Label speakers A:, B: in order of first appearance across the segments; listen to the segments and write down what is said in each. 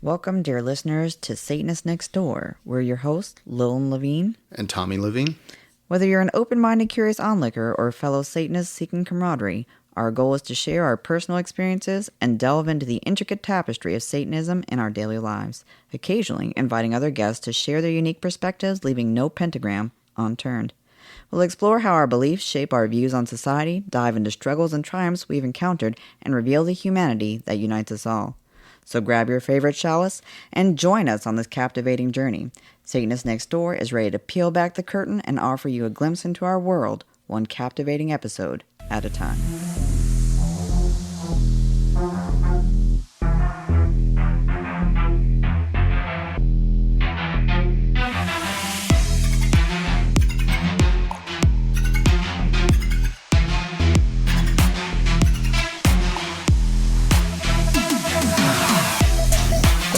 A: Welcome, dear listeners, to Satanists Nextdoor. We're your hosts, Lilin Levine.
B: And Tommy Lilin.
A: Whether you're an open-minded, curious onlooker or a fellow Satanist seeking camaraderie, our goal is to share our personal experiences and delve into the intricate tapestry of Satanism in our daily lives, occasionally inviting other guests to share their unique perspectives, leaving no pentagram unturned. We'll explore how our beliefs shape our views on society, dive into struggles and triumphs we've encountered, and reveal the humanity that unites us all. So grab your favorite chalice and join us on this captivating journey. Satanist Nextdoor is ready to peel back the curtain and offer you a glimpse into our world, one captivating episode at a time.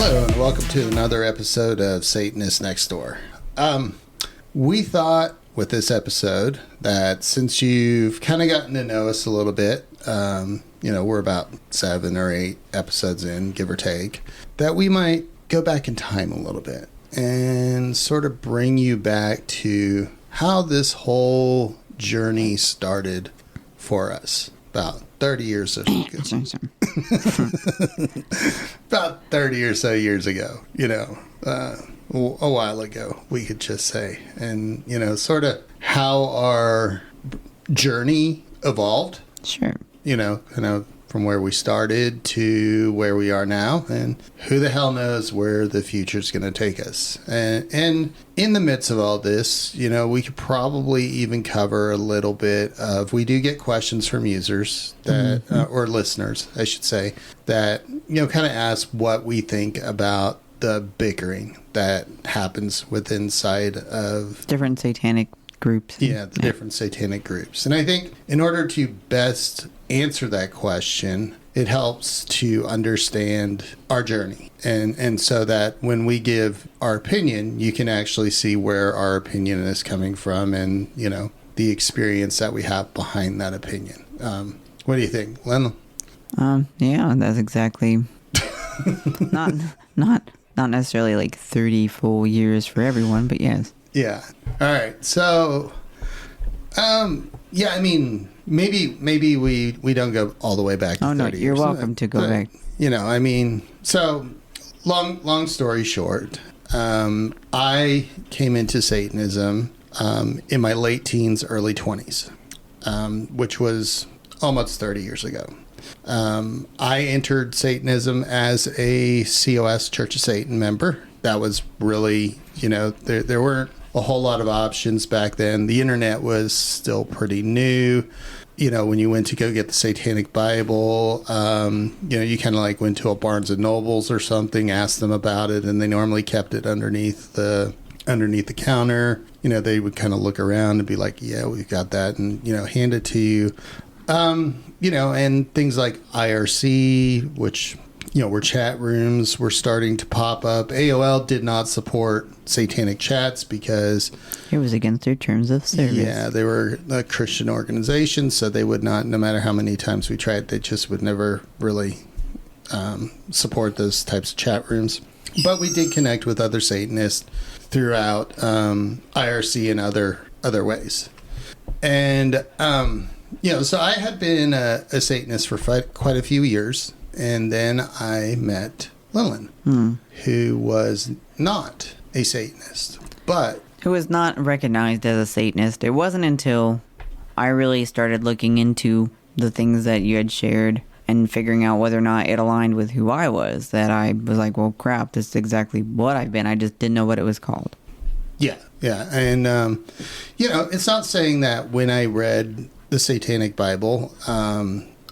B: Hello, and welcome to another episode of Satanist Nextdoor. We thought with this episode that since you've kind of gotten to know us a little bit, we're about 7 or 8 episodes in, give or take, that we might go back in time a little bit and sort of bring you back to how this whole journey started for us about 30 years ago. About 30 or so years ago, a while ago, we could just say. And, sort of how our journey evolved.
A: Sure.
B: Kind of from where we started to where we are now. And who the hell knows where the future's going to take us. And in the midst of all this, we could probably even cover a little bit of, we do get questions from users that, or listeners, I should say, that, kind of ask what we think about the bickering that happens inside of
A: different satanic groups.
B: Yeah, the different satanic groups. And I think in order to best answer that question, it helps to understand our journey. And so that when we give our opinion, you can actually see where our opinion is coming from and, the experience that we have behind that opinion. What do you think, Len?
A: Yeah, that's exactly not necessarily like 30 full years for everyone, but yes.
B: Yeah. All right. So, maybe we don't go all the way back to 30
A: no,
B: years.
A: you're welcome to go back.
B: So long story short, I came into Satanism in my late teens, early 20s, which was almost 30 years ago. I entered Satanism as a COS, Church of Satan member. That was really, there weren't a whole lot of options back then. The internet was still pretty new. When you went to go get the Satanic Bible, you kind of like went to a Barnes and Nobles or something, asked them about it, and they normally kept it underneath the counter. They would kind of look around and be like, yeah, we've got that, and, hand it to you. And things like IRC, which, where chat rooms were starting to pop up. AOL did not support satanic chats because
A: it was against their terms of service.
B: Yeah, they were a Christian organization, so they would not, no matter how many times we tried, they just would never really support those types of chat rooms. But we did connect with other Satanists throughout IRC and other ways. And, so I had been a Satanist for quite a few years. And then I met Lilin, who was not a Satanist, but
A: who was not recognized as a Satanist. It wasn't until I really started looking into the things that you had shared and figuring out whether or not it aligned with who I was that I was like, well, crap, this is exactly what I've been. I just didn't know what it was called.
B: Yeah. And, it's not saying that when I read the Satanic Bible,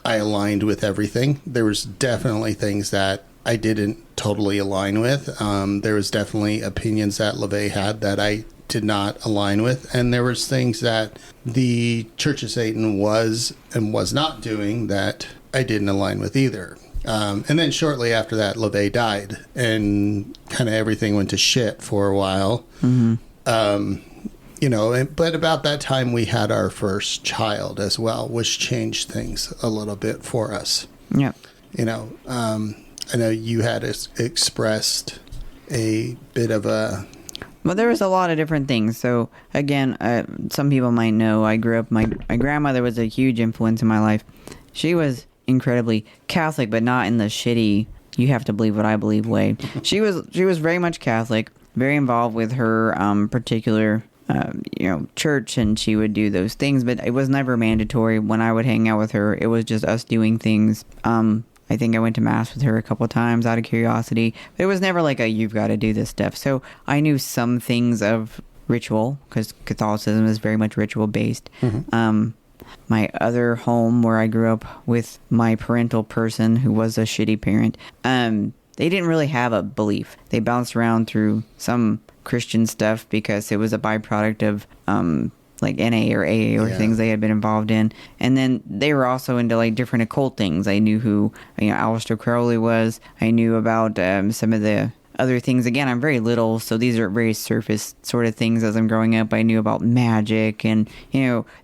B: I aligned with everything. There was definitely things that I didn't totally align with. There was definitely opinions that LaVey had that I did not align with. And there was things that the Church of Satan was and was not doing that I didn't align with either. And then shortly after that, LaVey died and kind of everything went to shit for a while. Mm-hmm. But about that time we had our first child as well, which changed things a little bit for us.
A: Yeah.
B: I know you had expressed a bit of a...
A: Well, there was a lot of different things. So, again, some people might know I grew up, my grandmother was a huge influence in my life. She was incredibly Catholic, but not in the shitty, you have to believe what I believe way. She was very much Catholic, very involved with her particular church, and she would do those things, but it was never mandatory. When I would hang out with her, it was just us doing things. I think I went to mass with her a couple of times out of curiosity, but it was never like you've got to do this stuff. So I knew some things of ritual, because Catholicism is very much ritual based. My other home where I grew up with my parental person, who was a shitty parent, they didn't really have a belief. They bounced around through some Christian stuff because it was a byproduct of like NA or AA or things they had been involved in. And then they were also into like different occult things. I knew who Aleister Crowley was. I knew about some of the other things. Again, I'm very little, so these are very surface sort of things. As I'm growing up, I knew about magic and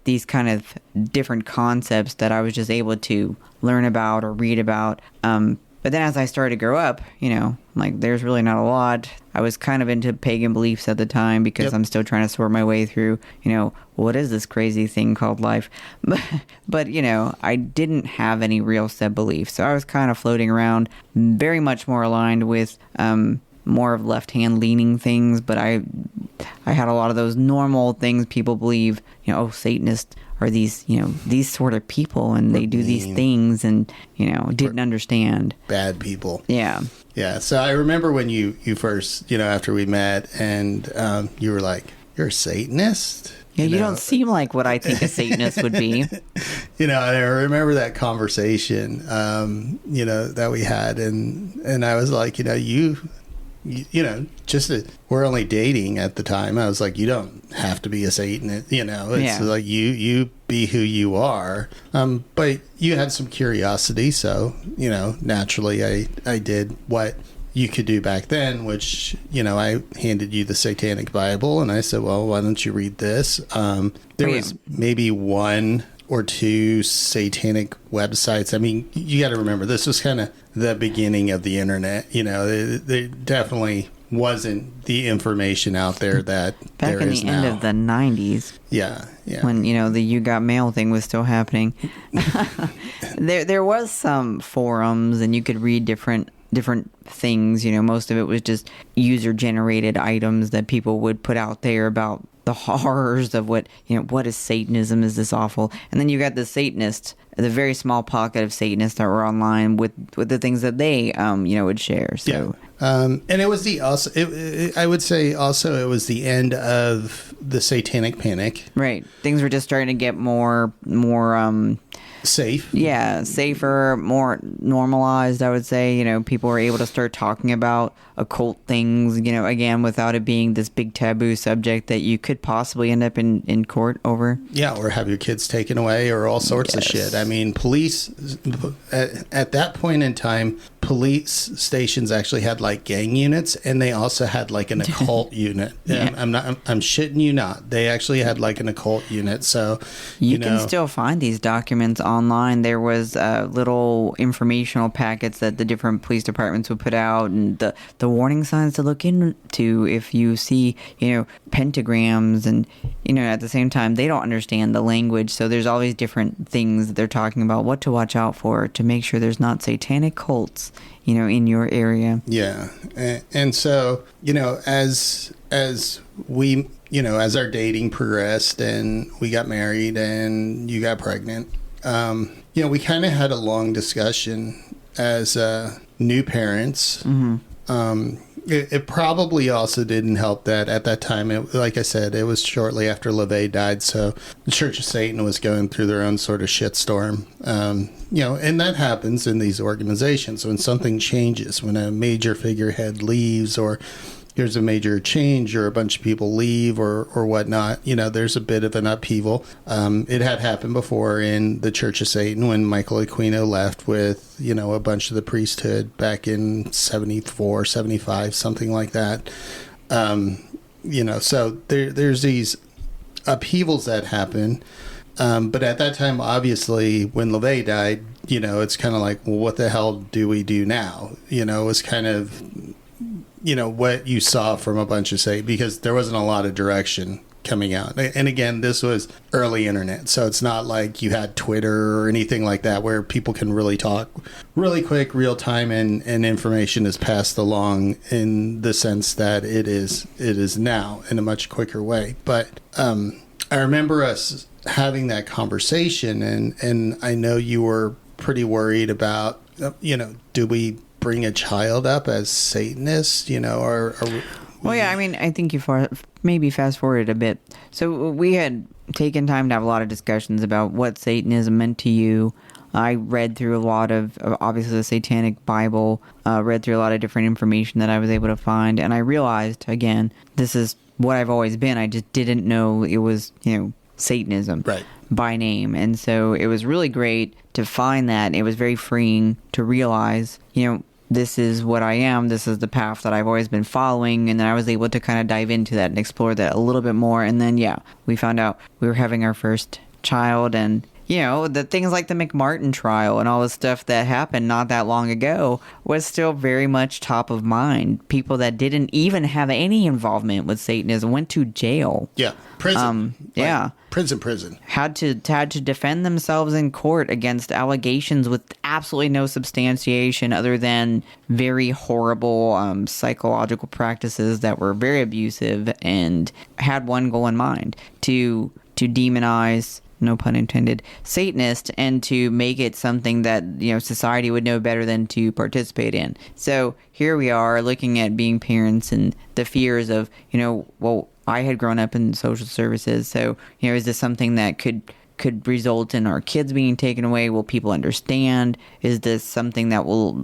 A: these kind of different concepts that I was just able to learn about or read about. But then as I started to grow up, like there's really not a lot. I was kind of into pagan beliefs at the time because I'm still trying to sort my way through, what is this crazy thing called life? But I didn't have any real set beliefs. So I was kind of floating around, very much more aligned with more of left-hand leaning things. But I had a lot of those normal things people believe, Satanists are these, these sort of people, and they do these things, and, didn't understand.
B: Bad people.
A: Yeah.
B: Yeah. So I remember when you first, after we met, and you were like, "You're a Satanist?"
A: Yeah, you don't seem like what I think a Satanist would be.
B: And I remember that conversation, that we had, and I was like, we're only dating at the time. I was like, you don't have to be a Satanist, it's like you be who you are. But you had some curiosity. So, naturally I did what you could do back then, which, I handed you the Satanic Bible and I said, well, why don't you read this? There was maybe one or two satanic websites. I mean, you got to remember, this was kind of the beginning of the internet. There definitely wasn't the information out there that
A: back
B: there
A: in
B: is
A: the
B: now.
A: end of the 90s.
B: Yeah.
A: When, the You Got Mail thing was still happening. There was some forums, and you could read different things. Most of it was just user-generated items that people would put out there about the horrors of what is Satanism, is this awful? And then you got the Satanists, the very small pocket of Satanists that were online with the things that they would share. So
B: and it was I would say also it was the end of the Satanic Panic.
A: Right. Things were just starting to get more
B: safe.
A: Yeah, safer, more normalized, I would say. People were able to start talking about occult things, again, without it being this big taboo subject that you could possibly end up in court over.
B: Yeah, or have your kids taken away, or all sorts of shit. I mean, police, at that point in time, police stations actually had like gang units, and they also had like an occult unit. Yeah. I'm shitting you not. They actually had like an occult unit. So
A: you can still find these documents online. There was little informational packets that the different police departments would put out, and the warning signs to look into if you see pentagrams, and at the same time they don't understand the language, so there's all these different things that they're talking about, what to watch out for to make sure there's not satanic cults in your area.
B: Yeah. And so, as we, as our dating progressed and we got married and you got pregnant, we kind of had a long discussion as new parents. Mm-hmm. It probably also didn't help that at that time, like I said, it was shortly after LaVey died, so the Church of Satan was going through their own sort of shitstorm. And that happens in these organizations when something changes, when a major figurehead leaves, or there's a major change, or a bunch of people leave, or whatnot. There's a bit of an upheaval. It had happened before in the Church of Satan when Michael Aquino left with, a bunch of the priesthood back in 74, 75, something like that. So there's these upheavals that happen. But at that time, obviously, when LaVey died, it's kind of like, well, what the hell do we do now? It was kind of, what you saw from a bunch of because there wasn't a lot of direction coming out. And again, this was early internet, so it's not like you had Twitter or anything like that where people can really talk really quick, real time, and information is passed along in the sense that it is now in a much quicker way. But I remember us having that conversation, and I know you were pretty worried about, do we bring a child up as Satanists,
A: Well, yeah, I mean, I think you maybe fast forward a bit. So we had taken time to have a lot of discussions about what Satanism meant to you. I read through a lot of, obviously, the Satanic Bible, read through a lot of different information that I was able to find, and I realized, again, this is what I've always been. I just didn't know it was, Satanism by name. And so it was really great to find that. It was very freeing to realize, this is what I am. This is the path that I've always been following. And then I was able to kind of dive into that and explore that a little bit more. And then, we found out we were having our first child, and the things like the McMartin trial and all the stuff that happened not that long ago was still very much top of mind. People that didn't even have any involvement with Satanism went to jail.
B: Yeah, prison. Prison.
A: Had to defend themselves in court against allegations with absolutely no substantiation other than very horrible psychological practices that were very abusive, and had one goal in mind: to demonize, no pun intended, Satanist, and to make it something that, society would know better than to participate in. So here we are looking at being parents and the fears of, I had grown up in social services, so, is this something that could result in our kids being taken away? Will people understand? Is this something that will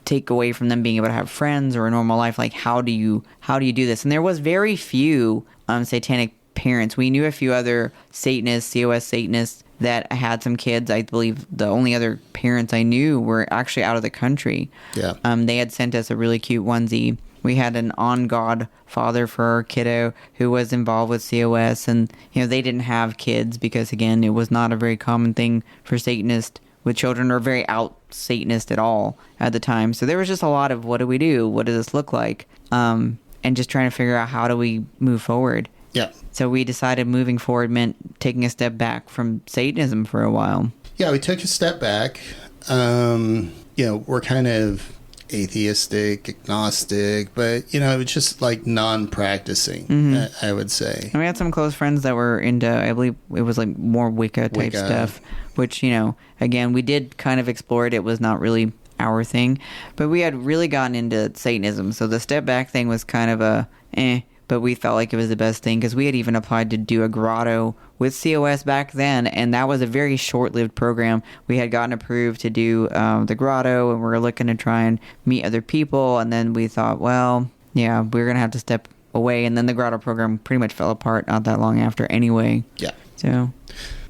A: take away from them being able to have friends or a normal life? Like, how do you do this? And there was very few satanic parents. We knew a few other Satanists, COS Satanists, that had some kids. I believe the only other parents I knew were actually out of the country.
B: Yeah.
A: They had sent us a really cute onesie. We had an on-God father for our kiddo who was involved with COS, and they didn't have kids because, again, it was not a very common thing for Satanists with children, or very out Satanist at all at the time. So there was just a lot of, what do we do? What does this look like? And just trying to figure out, how do we move forward?
B: Yeah.
A: So we decided moving forward meant taking a step back from Satanism for a while.
B: Yeah, we took a step back. We're kind of atheistic, agnostic, but, it's just like non-practicing, I would say.
A: And we had some close friends that were into, I believe it was like more Wicca type stuff, which, again, we did kind of explore it. It was not really our thing, but we had really gotten into Satanism. So the step back thing was kind of but we felt like it was the best thing, because we had even applied to do a grotto with COS back then, and that was a very short-lived program. We had gotten approved to do the grotto, and we were looking to try and meet other people, and then we thought, well, yeah, we're going to have to step away, and then the grotto program pretty much fell apart not that long after anyway.
B: Yeah.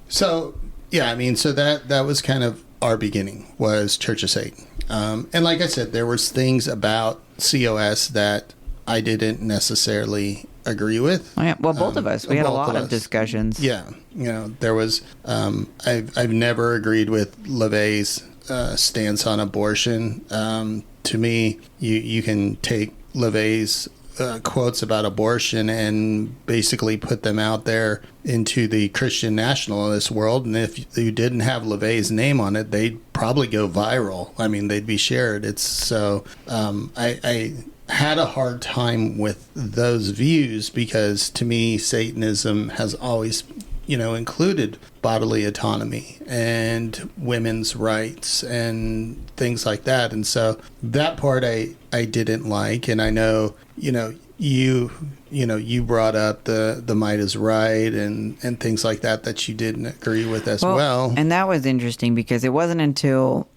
A: So
B: yeah, I mean, so that was kind of our beginning, was Church of Satan. And like I said, there was things about COS that I didn't necessarily agree with.
A: Oh, yeah. Well, both of us. We had a lot of discussions.
B: Yeah. There was, I've never agreed with LaVey's stance on abortion. To me, you can take LaVey's quotes about abortion and basically put them out there into the Christian nationalist world, and if you didn't have LaVey's name on it, they'd probably go viral. I mean, they'd be shared. It's so I had a hard time with those views, because to me, Satanism has always included bodily autonomy and women's rights and things like that. And so that part I didn't like. And I know, you brought up the might is right and things like that you didn't agree with as well.
A: And that was interesting, because it wasn't until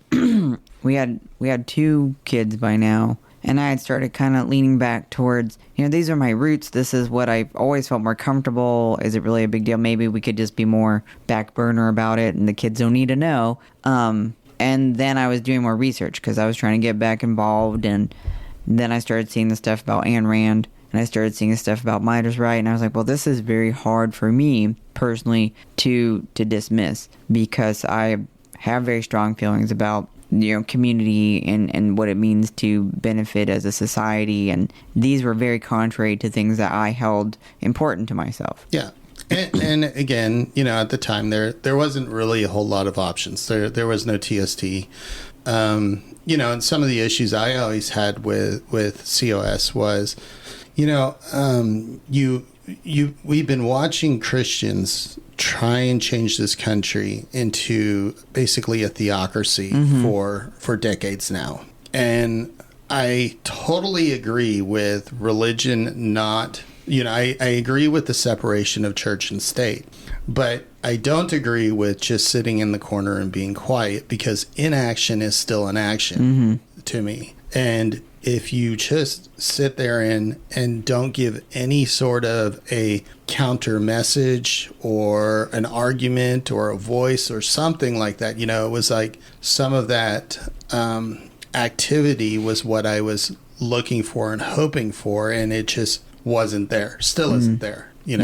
A: we had 2 kids by now, and I had started kind of leaning back towards, these are my roots. This is what I've always felt more comfortable. Is it really a big deal? Maybe we could just be more back burner about it, and the kids don't need to know. And then I was doing more research, because I was trying to get back involved. And then I started seeing the stuff about Ayn Rand, and I started seeing the stuff about Midas Right. And I was like, well, this is very hard for me personally to dismiss, because I have very strong feelings about community and what it means to benefit as a society, and these were very contrary to things that I held important to myself.
B: Yeah. And again, at the time there wasn't really a whole lot of options. There was no TST. And some of the issues I always had with COS was, we've been watching Christians try and change this country into basically a theocracy for decades now. And I totally agree with religion not, I agree with the separation of church and state, but I don't agree with just sitting in the corner and being quiet, because inaction is still an action to me. And if you just sit there and don't give any sort of a counter message or an argument or a voice or something like that, it was like some of that activity was what I was looking for and hoping for, and it just wasn't there. Still isn't there. In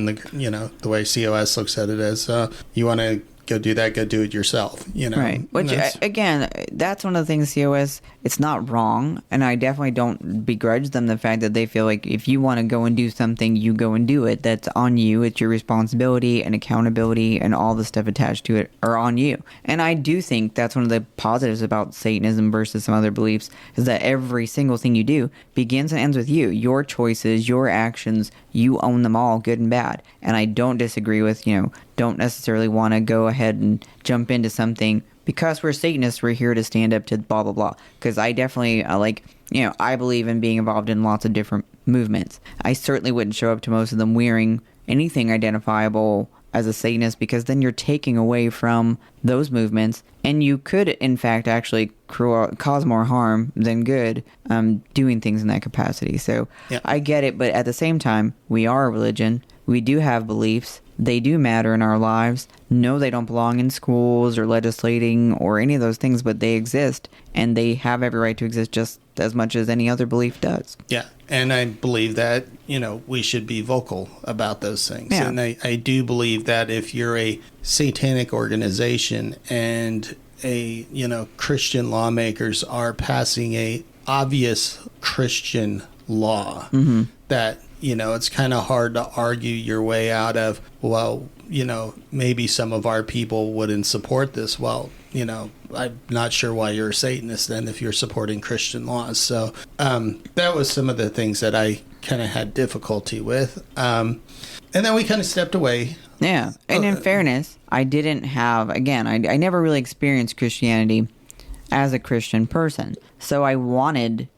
B: the the way COS looks at it as you want to go do that, go do it yourself.
A: Right. Which again, that's one of the things COS. It's not wrong, and I definitely don't begrudge them the fact that they feel like if you want to go and do something, you go and do it. That's on you. It's your responsibility and accountability, and all the stuff attached to it are on you. And I do think that's one of the positives about Satanism versus some other beliefs, is that every single thing you do begins and ends with you. Your choices, your actions, you own them all, good and bad. And I don't disagree with, don't necessarily want to go ahead and jump into something because we're Satanists, we're here to stand up to blah, blah, blah. Because I definitely, I believe in being involved in lots of different movements. I certainly wouldn't show up to most of them wearing anything identifiable as a Satanist, because then you're taking away from those movements, and you could, in fact, actually cause more harm than good doing things in that capacity. So yeah. I get it, but at the same time, we are a religion. We do have beliefs. They do matter in our lives. No, they don't belong in schools or legislating or any of those things, but they exist, and they have every right to exist just as much as any other belief does.
B: Yeah, and I believe that, we should be vocal about those things.
A: Yeah.
B: And I do believe that if you're a satanic organization and Christian lawmakers are passing a obvious Christian law, that it's kind of hard to argue your way out of, well, maybe some of our people wouldn't support this. Well, I'm not sure why you're a Satanist then if you're supporting Christian laws. So that was some of the things that I kind of had difficulty with. And then we kind of stepped away.
A: Yeah. And in fairness, I didn't have, again, I never really experienced Christianity as a Christian person. So I wanted,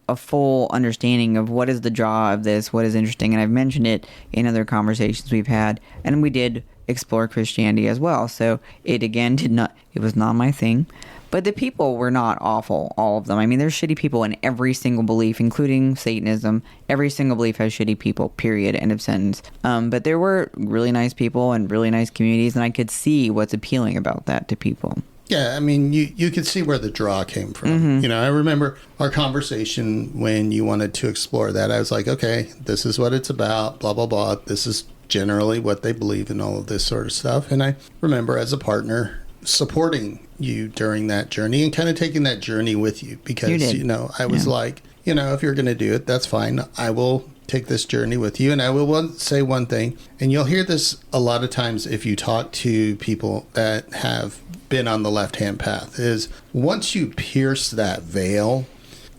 A: a full understanding of what is the draw of this, what is interesting, and I've mentioned it in other conversations we've had, and we did explore Christianity as well. So it again it was not my thing, but the people were not awful, all of them. I mean, there's shitty people in every single belief, including Satanism. Every single belief has shitty people, period, end of sentence. But there were really nice people and really nice communities, and I could see what's appealing about that to people.
B: Yeah, I mean, you could see where the draw came from. I remember our conversation when you wanted to explore that. I was like, okay, this is what it's about, blah, blah, blah. This is generally what they believe in, all of this sort of stuff. And I remember as a partner supporting you during that journey and kind of taking that journey with you because, I was like, if you're going to do it, that's fine. I will take this journey with you. And I will say one thing, and you'll hear this a lot of times if you talk to people that have been on the left-hand path, is once you pierce that veil,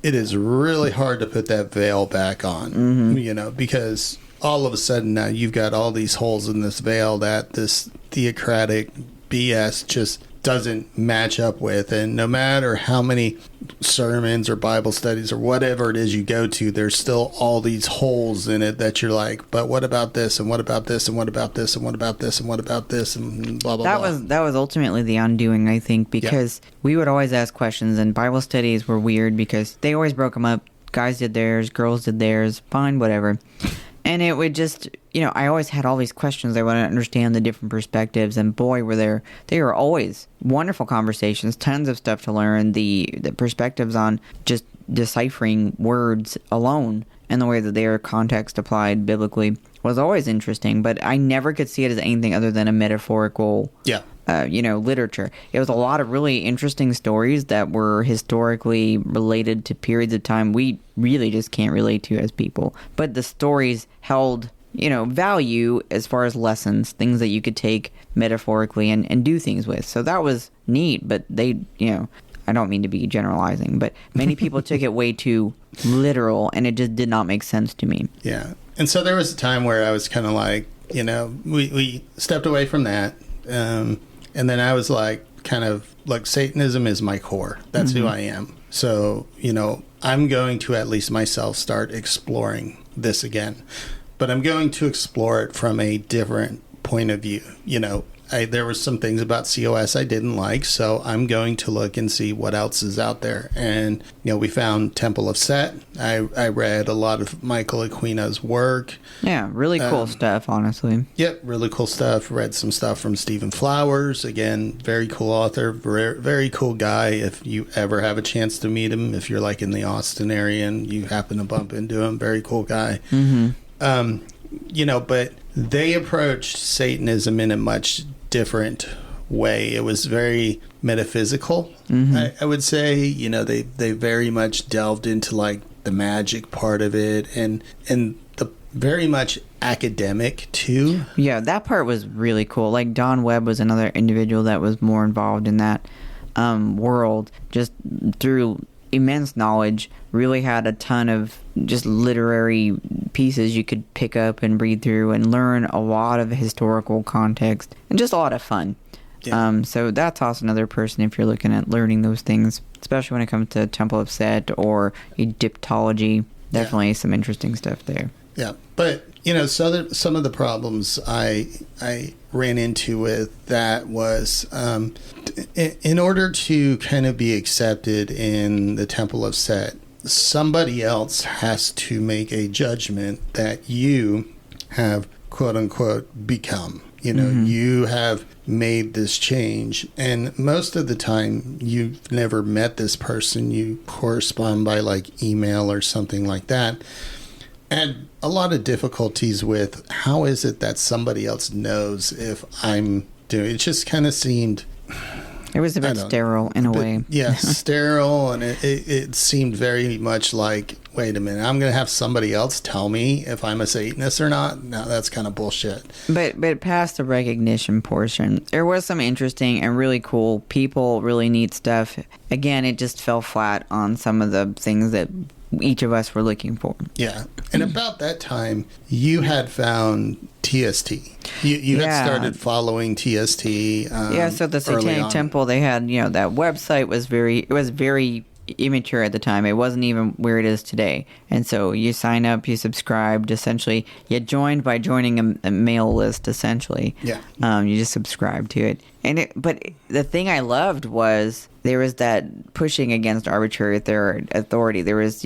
B: it is really hard to put that veil back on, because all of a sudden now you've got all these holes in this veil that this theocratic BS just doesn't match up with. And no matter how many sermons or Bible studies or whatever it is you go to, there's still all these holes in it that you're like, but what about this, and what about this, and what about this, and what about this, and what about this, and blah, blah, blah.
A: That was ultimately the undoing, I think, because we would always ask questions, and Bible studies were weird because they always broke them up. Guys did theirs, girls did theirs, fine, whatever. And it would just, I always had all these questions. I wanted to understand the different perspectives. And boy, they were always wonderful conversations, tons of stuff to learn, the perspectives on just deciphering words alone. and the way that they are context applied biblically was always interesting, but I never could see it as anything other than a metaphorical literature. It was a lot of really interesting stories that were historically related to periods of time we really just can't relate to as people. But the stories held, value as far as lessons, things that you could take metaphorically and do things with. So that was neat, but they, I don't mean to be generalizing, but many people took it way too literal, and it just did not make sense to me.
B: Yeah. And so there was a time where I was kind of like, we stepped away from that. And then I was like, kind of like, Satanism is my core. That's who I am. So, I'm going to at least myself start exploring this again. But I'm going to explore it from a different point of view. There were some things about COS I didn't like, so I'm going to look and see what else is out there. And, we found Temple of Set. I read a lot of Michael Aquino's work.
A: Yeah, really cool stuff, honestly.
B: Yep, really cool stuff. Read some stuff from Stephen Flowers. Again, very cool author, very, very cool guy. If you ever have a chance to meet him, if you're like in the Austin area and you happen to bump into him, very cool guy. But they approached Satanism in a much different way. It was very metaphysical, I would say. They very much delved into like the magic part of it and the very much academic too.
A: Yeah, that part was really cool. Like Don Webb was another individual that was more involved in that world, just through immense knowledge, really had a ton of just literary pieces you could pick up and read through and learn a lot of historical context and just a lot of fun. Yeah. So that's also another person if you're looking at learning those things, especially when it comes to Temple of Set or Egyptology. Definitely some interesting stuff there.
B: Yeah, but so some of the problems I ran into with that was in order to kind of be accepted in the Temple of Set, somebody else has to make a judgment that you have, quote unquote, become. You have made this change, and most of the time you've never met this person. You correspond by like email or something like that. And a lot of difficulties with how is it that somebody else knows if I'm doing it. Just kind of seemed...
A: It was a bit sterile in a way.
B: Yeah, sterile, and it seemed very much like, wait a minute, I'm going to have somebody else tell me if I'm a Satanist or not? No, that's kind of bullshit.
A: But past the recognition portion, there was some interesting and really cool people, really neat stuff. Again, it just fell flat on some of the things that each of us were looking for.
B: Yeah. And about that time, you had found TST. You had started following TST.
A: So the Satanic Temple, they had, that website was very immature at the time. It wasn't even where it is today. And so you sign up, you subscribed, essentially. You joined by joining a mail list, essentially. Yeah. You just subscribed to it. But the thing I loved was there was that pushing against arbitrary authority. There was,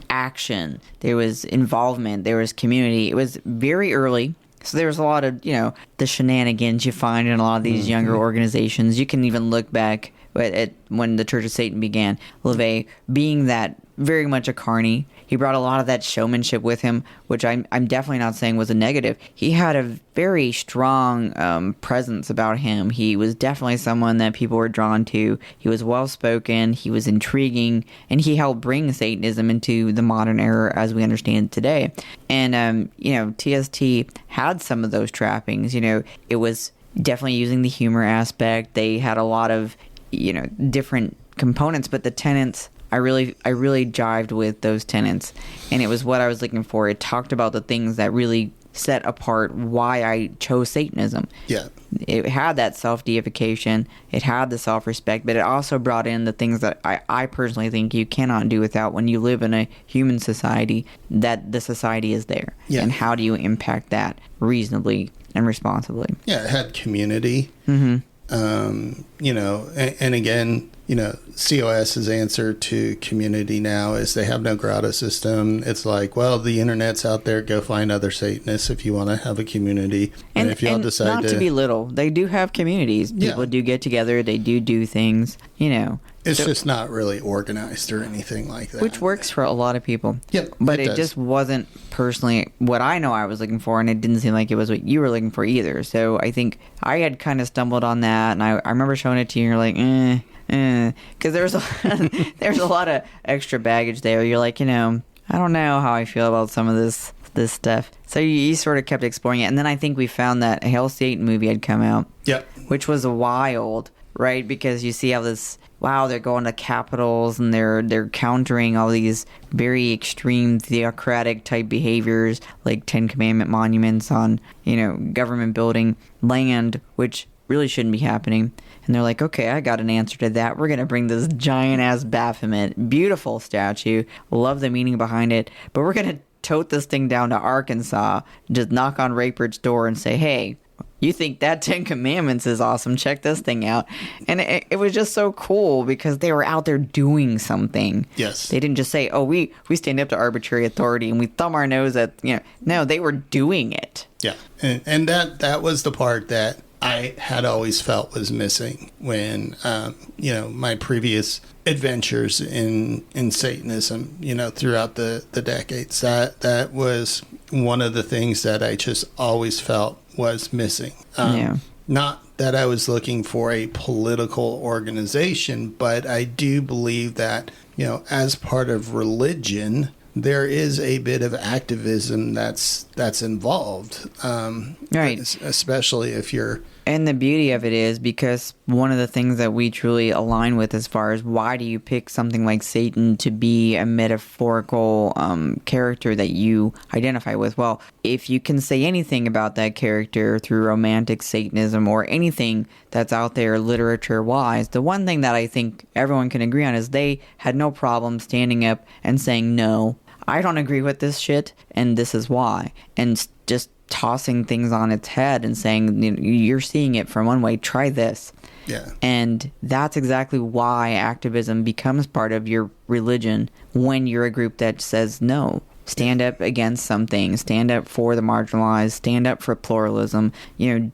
A: action. There was involvement. There was community. It was very early. So there was a lot of, the shenanigans you find in a lot of these younger organizations. You can even look back at when the Church of Satan began. LaVey being that very much a carny. He brought a lot of that showmanship with him, which I'm definitely not saying was a negative. He had a very strong presence about him. He was definitely someone that people were drawn to. He was well-spoken. He was intriguing. And he helped bring Satanism into the modern era as we understand it today. And, TST had some of those trappings. It was definitely using the humor aspect. They had a lot of, different components, but the tenets... I really jived with those tenets, and it was what I was looking for. It talked about the things that really set apart why I chose Satanism. Yeah. It had that self-deification, it had the self-respect, but it also brought in the things that I personally think you cannot do without when you live in a human society, that the society is there. Yeah. And how do you impact that reasonably and responsibly?
B: Yeah, it had community. Mm-hmm. And again, COS's answer to community now is they have no grotto system. It's like, well, the internet's out there. Go find other Satanists if you want to have a community. And if y'all decide
A: not to belittle, they do have communities. People do get together. They do things,
B: It's just not really organized or anything like that.
A: Which works for a lot of people.
B: Yep,
A: But
B: it
A: it
B: does.
A: just wasn't personally what I know I was looking for, and it didn't seem like it was what you were looking for either. So I think I had kind of stumbled on that, and I remember showing it to you, and you're like, because there's a lot of extra baggage there. You're like, I don't know how I feel about some of this stuff. So you sort of kept exploring it, and then I think we found that a Hail Satan movie had come out.
B: Yep.
A: Which was wild, right? Because you see how they're going to capitals and they're countering all these very extreme theocratic type behaviors, like Ten Commandment monuments on, government building land, which really shouldn't be happening. And they're like, okay, I got an answer to that. We're going to bring this giant-ass Baphomet, beautiful statue, love the meaning behind it, but we're going to tote this thing down to Arkansas, just knock on Rayford's door and say, hey, you think that 10 Commandments is awesome, check this thing out. And it was just so cool because they were out there doing something.
B: Yes.
A: They didn't just say, oh, we stand up to arbitrary authority and we thumb our nose at, no, they were doing it.
B: Yeah. And that was the part that I had always felt was missing when, my previous adventures in Satanism, throughout the decades. That was one of the things that I just always felt was missing. Not that I was looking for a political organization, but I do believe that, as part of religion, there is a bit of activism that's involved,
A: right?
B: Especially if you're.
A: And the beauty of it is because one of the things that we truly align with as far as why do you pick something like Satan to be a metaphorical character that you identify with? Well, if you can say anything about that character through romantic Satanism or anything that's out there literature-wise, the one thing that I think everyone can agree on is they had no problem standing up and saying, no, I don't agree with this shit, and this is why. And just tossing things on its head and saying, you're seeing it from one way, try this.
B: Yeah.
A: And that's exactly why activism becomes part of your religion when you're a group that says no. Stand up against something, stand up for the marginalized, stand up for pluralism,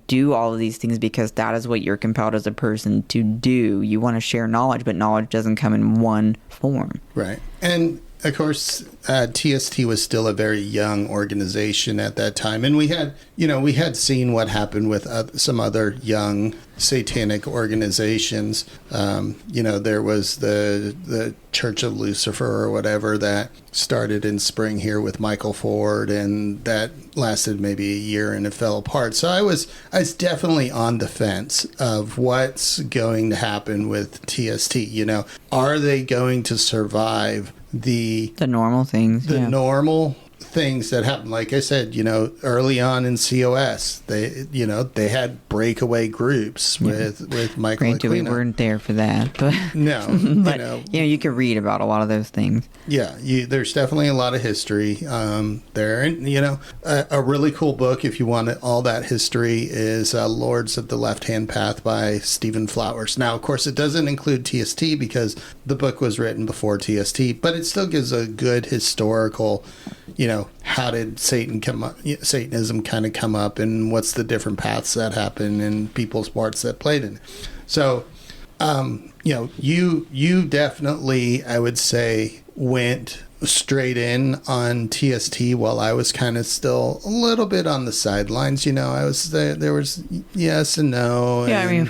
A: do all of these things because that is what you're compelled as a person to do. You want to share knowledge, but knowledge doesn't come in one form.
B: Right. And of course, TST was still a very young organization at that time. And we had seen what happened with some other young satanic organizations. There was the Church of Lucifer or whatever that started in spring here with Michael Ford, and that lasted maybe a year and it fell apart. So I was definitely on the fence of what's going to happen with TST. Are they going to survive the
A: normal things,
B: normal things that happen? Like I said, early on in COS, they had breakaway groups with Michael.
A: Granted, we weren't there for that, but
B: no,
A: but you could read about a lot of those things.
B: Yeah, there's definitely a lot of history there, and a really cool book if you want all that history is Lords of the Left Hand Path by Stephen Flowers. Now, of course, it doesn't include TST because the book was written before TST, but it still gives a good historical. How did Satanism kind of come up, and what's the different paths that happen and people's parts that played in it. So, you definitely, I would say, went straight in on TST while I was kind of still a little bit on the sidelines. I was there was yes and no.
A: Yeah,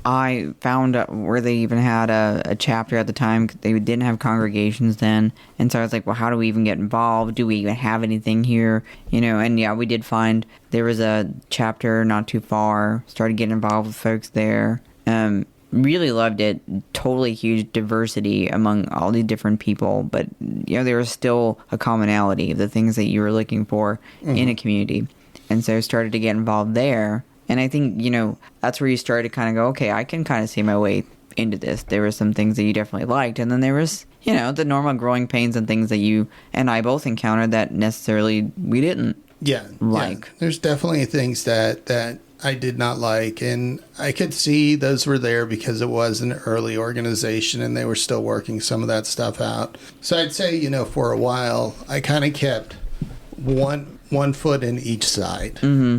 A: I found where they even had a chapter at the time. They didn't have congregations then. And so I was like, well, how do we even get involved? Do we even have anything here? And yeah, we did find there was a chapter not too far. Started getting involved with folks there. Really loved it. Totally huge diversity among all the different people. But, there was still a commonality of the things that you were looking for in a community. And so I started to get involved there. And I think, that's where you started to kind of go, okay, I can kind of see my way into this. There were some things that you definitely liked. And then there was, the normal growing pains and things that you and I both encountered that necessarily we didn't like.
B: Yeah. There's definitely things that I did not like. And I could see those were there because it was an early organization and they were still working some of that stuff out. So I'd say, for a while, I kind of kept one foot in each side. Mm-hmm.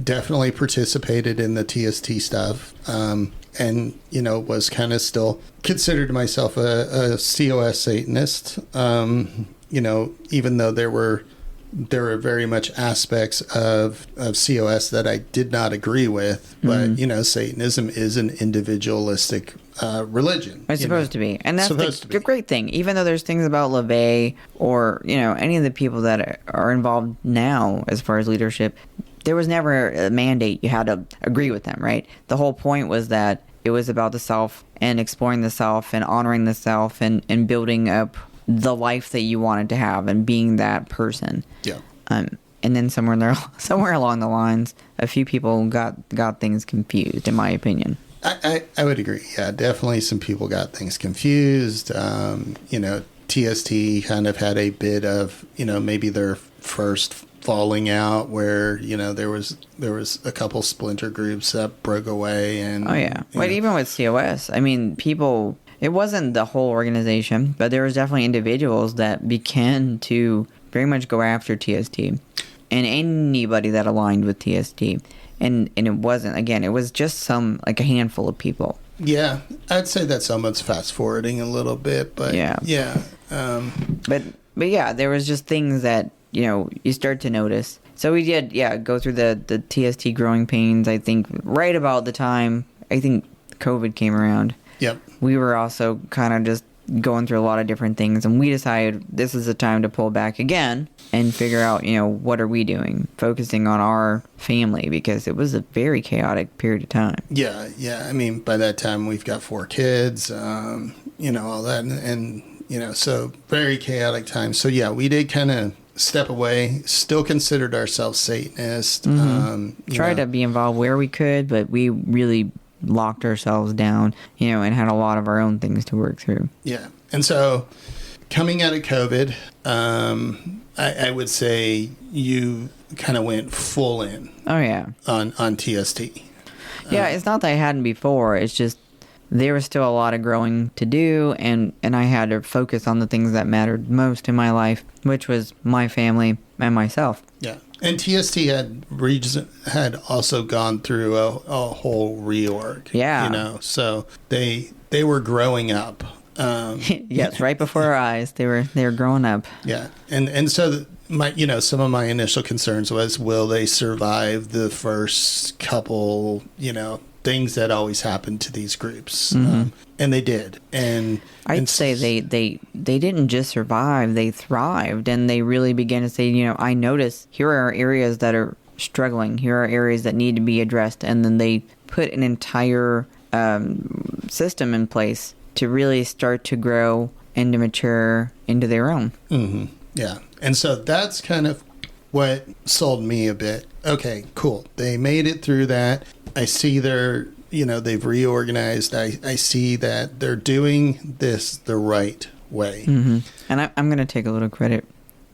B: Definitely participated in the TST stuff. And and was kind of still considered myself a COS Satanist. Even though there were very much aspects of COS that I did not agree with, but Satanism is an individualistic religion.
A: It's supposed to be, and that's the great thing. Even though there's things about LaVey or any of the people that are involved now as far as leadership, there was never a mandate you had to agree with them, right? The whole point was that it was about the self and exploring the self and honoring the self and building up the life that you wanted to have and being that person.
B: Yeah.
A: And then somewhere along the lines, a few people got things confused, in my opinion.
B: I would agree. Yeah, definitely some people got things confused. TST kind of had a bit of, maybe their first falling out where, there was a couple splinter groups that broke away. And
A: but even with COS, I mean, people, it wasn't the whole organization, but there was definitely individuals that began to very much go after TST and anybody that aligned with TST. And it wasn't, again, it was just a handful of people.
B: Yeah, I'd say that's almost fast forwarding a little bit, but yeah.
A: But yeah, there was just things that, you start to notice. So we did, go through the TST growing pains, I think, right about the time, I think COVID came around.
B: Yep.
A: We were also kind of just going through a lot of different things, and we decided this is the time to pull back again and figure out, what are we doing, focusing on our family, because it was a very chaotic period of time.
B: Yeah. I mean, by that time we've got 4 kids, all that, and so very chaotic time. So yeah, we did kind of step away, still considered ourselves Satanists.
A: Tried to be involved where we could, but we really locked ourselves down, and had a lot of our own things to work through.
B: Yeah. And so coming out of COVID, I would say you kind of went full in.
A: Oh, yeah.
B: On TST.
A: Yeah, it's not that I hadn't before. It's just there was still a lot of growing to do, and I had to focus on the things that mattered most in my life, which was my family and myself.
B: Yeah. And TST had also gone through a whole reorg.
A: Yeah.
B: So they were growing up.
A: Yes, right before our eyes, they were growing up.
B: Yeah, and so some of my initial concerns was, will they survive the first couple things that always happen to these groups? And they did. And
A: I'd say they didn't just survive, they thrived, and they really began to say, I notice here are areas that are struggling, here are areas that need to be addressed, and then they put an entire system in place to really start to grow and to mature into their own.
B: Yeah. And so that's kind of what sold me a bit. Okay, cool. They made it through that. I see they've reorganized. I see that they're doing this the right way.
A: And I'm going to take a little credit,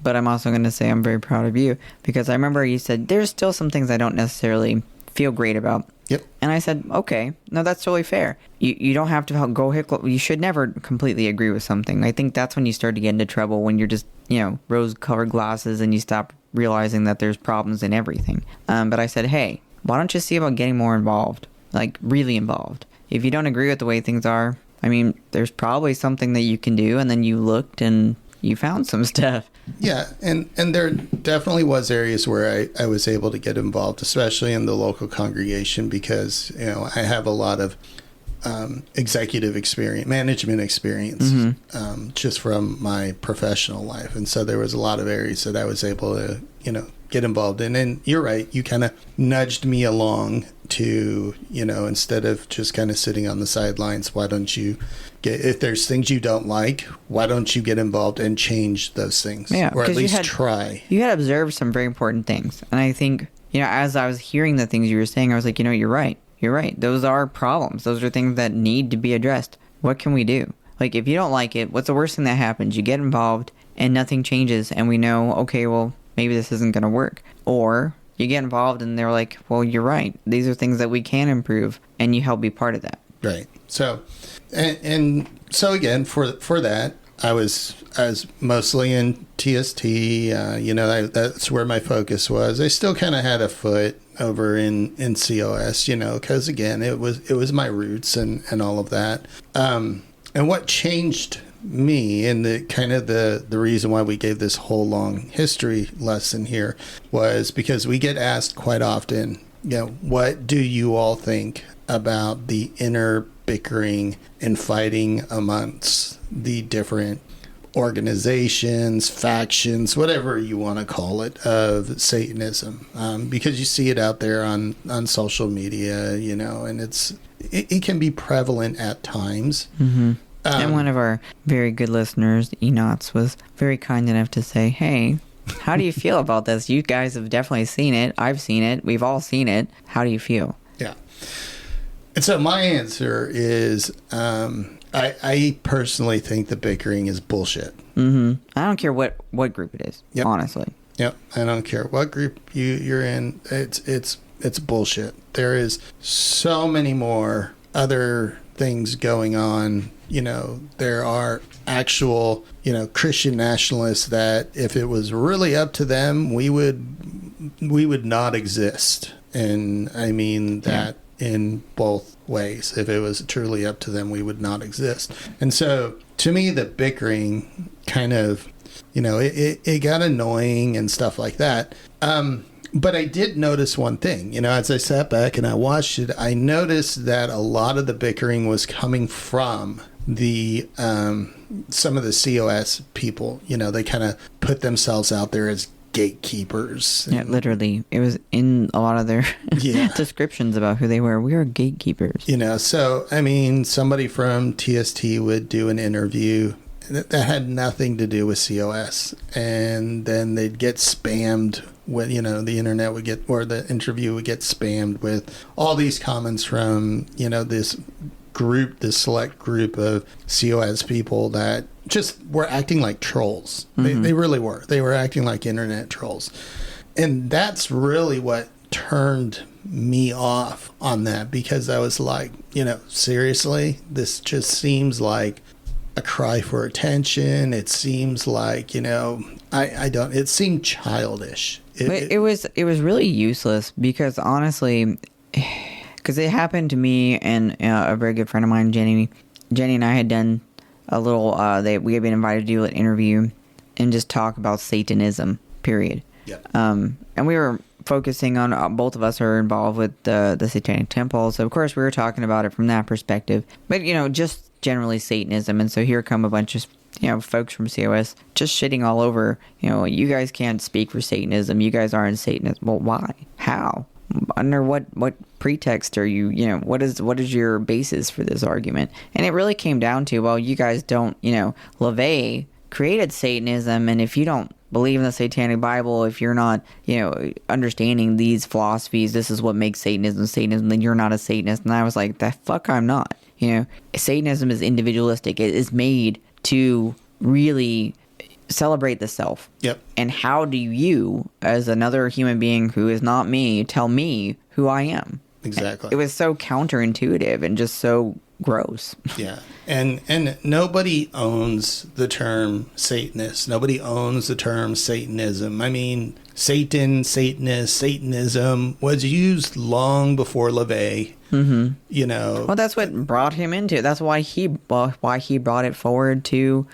A: but I'm also going to say I'm very proud of you, because I remember you said there's still some things I don't necessarily feel great about.
B: Yep. And
A: I said, okay, no, that's totally fair. You don't have to go you should never completely agree with something. I think that's when you start to get into trouble, when you're just, rose-colored glasses and you stop realizing that there's problems in everything. But I said, hey, why don't you see about getting more involved, like really involved? If you don't agree with the way things are, I mean, there's probably something that you can do, and then you looked and you found some stuff.
B: Yeah, and there definitely was areas where I was able to get involved, especially in the local congregation, because I have a lot of executive experience, management experience, just from my professional life, and so there was a lot of areas that I was able to get involved in. And you're right, you kind of nudged me along to instead of just kind of sitting on the sidelines, why don't you if there's things you don't like, why don't you get involved and change those things?
A: Yeah,
B: or at least try.
A: You had observed some very important things. And I think, as I was hearing the things you were saying, I was like, you're right. You're right. Those are problems. Those are things that need to be addressed. What can we do? Like, if you don't like it, what's the worst thing that happens? You get involved and nothing changes, and we know, okay, well, maybe this isn't going to work. Or you get involved and they're like, well, you're right. These are things that we can improve, and you help be part of that.
B: Right. So, and so again, for that, I was mostly in TST. That's where my focus was. I still kind of had a foot over in COS, because again, it was my roots and all of that. And what changed me, and the reason why we gave this whole long history lesson here, was because we get asked quite often, what do you all think about the inner bickering and fighting amongst the different organizations, factions, whatever you want to call it, of Satanism? Because you see it out there on social media, and it can be prevalent at times.
A: Mm-hmm. And one of our very good listeners, Enots, was very kind enough to say, hey, how do you feel about this? You guys have definitely seen it. I've seen it. We've all seen it. How do you feel?
B: Yeah. And so my answer is, I personally think the bickering is bullshit.
A: Mm-hmm. I don't care what group it is, honestly.
B: Yep. I don't care what group you're in. It's bullshit. There is so many more other things going on. There are actual, Christian nationalists that if it was really up to them, we would not exist. And I mean that in both ways. If it was truly up to them, we would not exist. And so to me, the bickering kind of, it got annoying and stuff like that. But I did notice one thing, as I sat back and I watched it, I noticed that a lot of the bickering was coming from the some of the COS people. They kind of put themselves out there as gatekeepers.
A: Yeah, literally. It was in a lot of their descriptions about who they were. We are gatekeepers.
B: So, I mean, somebody from TST would do an interview that had nothing to do with COS. And then they'd get spammed with, the internet would get, or the interview would get spammed with all these comments from, this select group of COS people that just were acting like trolls. Mm-hmm. They really were. They were acting like internet trolls. And that's really what turned me off on that, because I was like, seriously, this just seems like a cry for attention. It seems like, it seemed childish.
A: It was really useless, because honestly, because it happened to me and a very good friend of mine, Jenny and I had done a little, we had been invited to do an interview and just talk about Satanism, period.
B: Yeah.
A: And we were focusing on, both of us are involved with the Satanic Temple, so of course we were talking about it from that perspective. But, just generally Satanism, and so here come a bunch of, folks from COS just shitting all over, you guys can't speak for Satanism, you guys aren't Satanists. Well, why? How? Under what pretext are you, what is your basis for this argument? And it really came down to, well, you guys don't, LaVey created Satanism, and if you don't believe in the Satanic Bible, if you're not, understanding these philosophies, this is what makes Satanism, then you're not a Satanist. And I was like, the fuck I'm not. Satanism is individualistic. It is made to really celebrate the self.
B: Yep.
A: And how do you, as another human being who is not me, tell me who I am?
B: Exactly.
A: It was so counterintuitive and just so gross.
B: Yeah. And nobody owns the term Satanist. Nobody owns the term Satanism. I mean, Satan, Satanist, Satanism was used long before LaVey. Mm-hmm.
A: Well, that's what brought him into it. That's why he brought it forward to,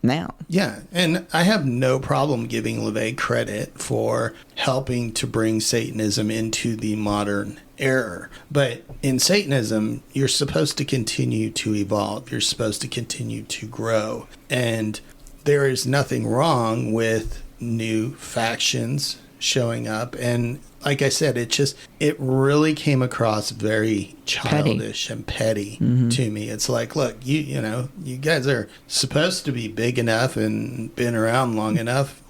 A: now.
B: Yeah, and I have no problem giving LaVey credit for helping to bring Satanism into the modern era. But in Satanism, you're supposed to continue to evolve. You're supposed to continue to grow. And there is nothing wrong with new factions showing up. And like I said, it really came across very childish and petty to me. It's like, look, you guys are supposed to be big enough and been around long enough.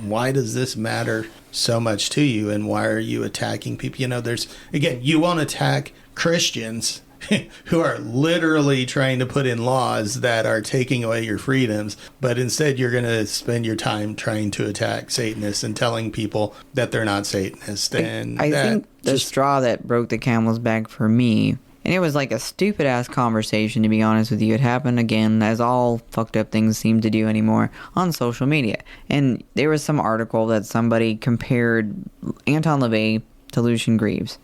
B: Why does this matter so much to you? And why are you attacking people? You won't attack Christians who are literally trying to put in laws that are taking away your freedoms, but instead you're going to spend your time trying to attack Satanists and telling people that they're not Satanists. And
A: I think the straw that broke the camel's back for me And it was like a stupid ass conversation, to be honest with you. It happened again, as all fucked up things seem to do anymore, on social media. And there was some article that somebody compared Anton LaVey to Lucien Greaves.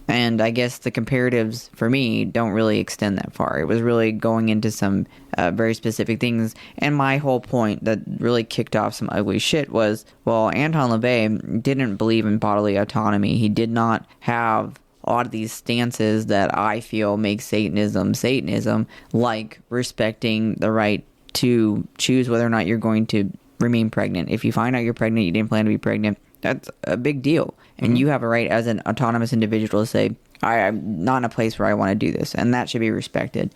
A: And I guess the comparatives, for me, don't really extend that far. It was really going into some very specific things. And my whole point that really kicked off some ugly shit was, well, Anton LaVey didn't believe in bodily autonomy. He did not have a lot of these stances that I feel make Satanism, like respecting the right to choose whether or not you're going to remain pregnant. If you find out you're pregnant, you didn't plan to be pregnant, that's a big deal. And you have a right as an autonomous individual to say, I'm not in a place where I want to do this. And that should be respected.